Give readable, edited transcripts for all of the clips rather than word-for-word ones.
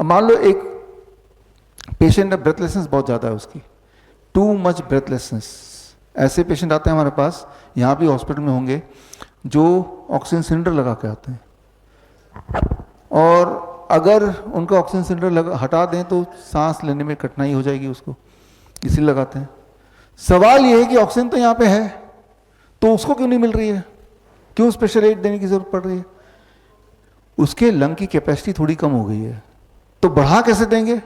अब मान लो एक पेशेंट है, ब्रेथलेसनेस बहुत ज़्यादा है उसकी, टू मच ब्रेथलेसनेस। ऐसे पेशेंट आते हैं हमारे पास, यहाँ भी हॉस्पिटल में होंगे, जो ऑक्सीजन सिलेंडर लगा के आते हैं, और अगर उनका ऑक्सीजन सिलेंडर हटा दें तो सांस लेने में कठिनाई हो जाएगी उसको, इसीलिए लगाते हैं। सवाल ये है कि ऑक्सीजन तो यहाँ पे है, तो उसको क्यों नहीं मिल रही है, क्यों स्पेशल एड देने की जरूरत पड़ रही है? उसके लंग की कैपेसिटी थोड़ी कम हो गई है, तो बढ़ा कैसे देंगे?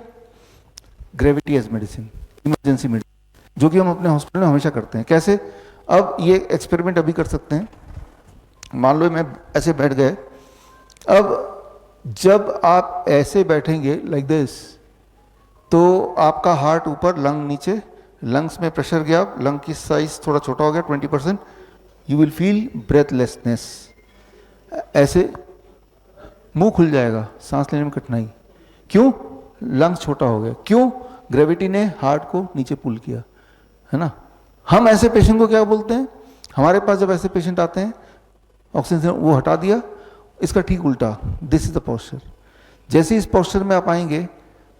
Gravity as medicine, emergency medicine, जो कि हम अपने हॉस्पिटल में हमेशा करते हैं। कैसे? अब ये एक्सपेरिमेंट अभी कर सकते हैं। मान लो मैं ऐसे बैठ गए, अब जब आप ऐसे बैठेंगे लाइक दिस, तो आपका हार्ट ऊपर, लंग नीचे, लंग्स में प्रेशर गया, लंग की साइज थोड़ा छोटा हो गया 20%, यू विल फील ब्रेथलेसनेस। ऐसे मुंह खुल जाएगा, सांस लेने में कठिनाई। क्यों? लंग्स छोटा हो गया। क्यों? ग्रेविटी ने हार्ट को नीचे पुल किया, है ना। हम ऐसे पेशेंट को क्या बोलते हैं? हमारे पास जब ऐसे पेशेंट आते हैं, ऑक्सीजन वो हटा दिया, इसका ठीक उल्टा, दिस इज द पोस्चर। जैसे इस पोस्चर में आप आएंगे,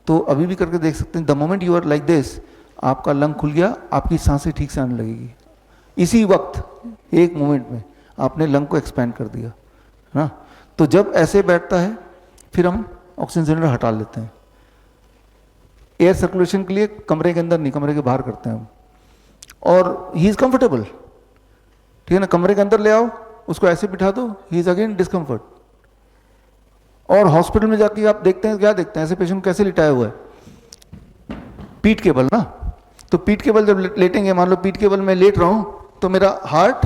तो अभी भी करके देख सकते हैं, the moment you are like this, आपका लंग खुल गया, आपकी सांसें ठीक से आने लगेगी। इसी वक्त एक मोमेंट में आपने लंग को एक्सपैंड कर दिया, है ना। तो जब ऐसे बैठता है, फिर हम ऑक्सीजन सिलेंडर हटा लेते हैं। एयर सर्कुलेशन के लिए कमरे के अंदर नहीं, कमरे के बाहर करते हैं हम, और ही इज कंफर्टेबल, ठीक है ना। कमरे के अंदर ले आओ, उसको ऐसे बिठा दो, ही इज अगेन डिस्कम्फर्ट। और हॉस्पिटल में जाके आप देखते हैं, क्या देखते हैं, ऐसे पेशेंट कैसे लिटाया हुआ है, पीठ केबल ना। तो पीठ केबल जब लेटेंगे, मान लो पीठ केबल में लेट रहा हूं, तो मेरा heart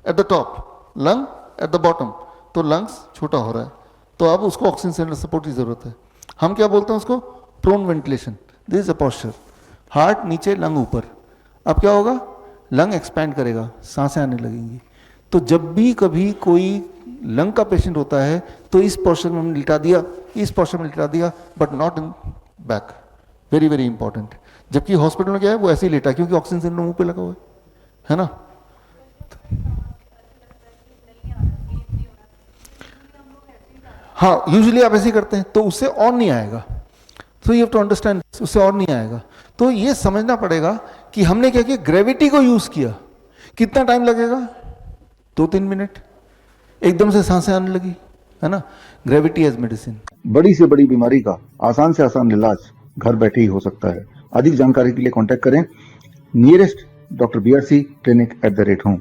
at the top, lung at the bottom, तो लंग्स छोटा हो रहा है, तो अब उसको ऑक्सीजन सिलेंडर सपोर्ट की जरूरत है। हम क्या बोलते हैं उसको? Prone ventilation. This is a posture, heart नीचे, लंग ऊपर। अब क्या होगा? लंग एक्सपैंड करेगा, सांसें आने लगेंगी। तो जब भी कभी कोई लंग का पेशेंट होता है, तो इस पोस्चर में हमने लिटा दिया, इस पोस्चर में लिटा दिया, but not in back. Very very important. जबकि हॉस्पिटल में क्या है, वो ऐसे ही लेटा, क्योंकि ऑक्सीजन सिलेंडर मुंह पे लगा हुआ है ना। हाँ, यूजुअली आप ऐसे ही करते हैं, तो उससे और नहीं आएगा। तो यू हैव टू अंडरस्टैंड, उससे और नहीं आएगा। तो ये समझना पड़ेगा कि हमने क्या किया, ग्रेविटी को यूज किया। कितना टाइम लगेगा? 2-3 मिनट, एकदम से सांसें आने लगी, है ना। Gravity as medicine. बड़ी से बड़ी बीमारी का आसान से आसान इलाज घर बैठे ही हो सकता है। अधिक जानकारी के लिए कांटेक्ट करें nearest doctor BRC clinic @ home.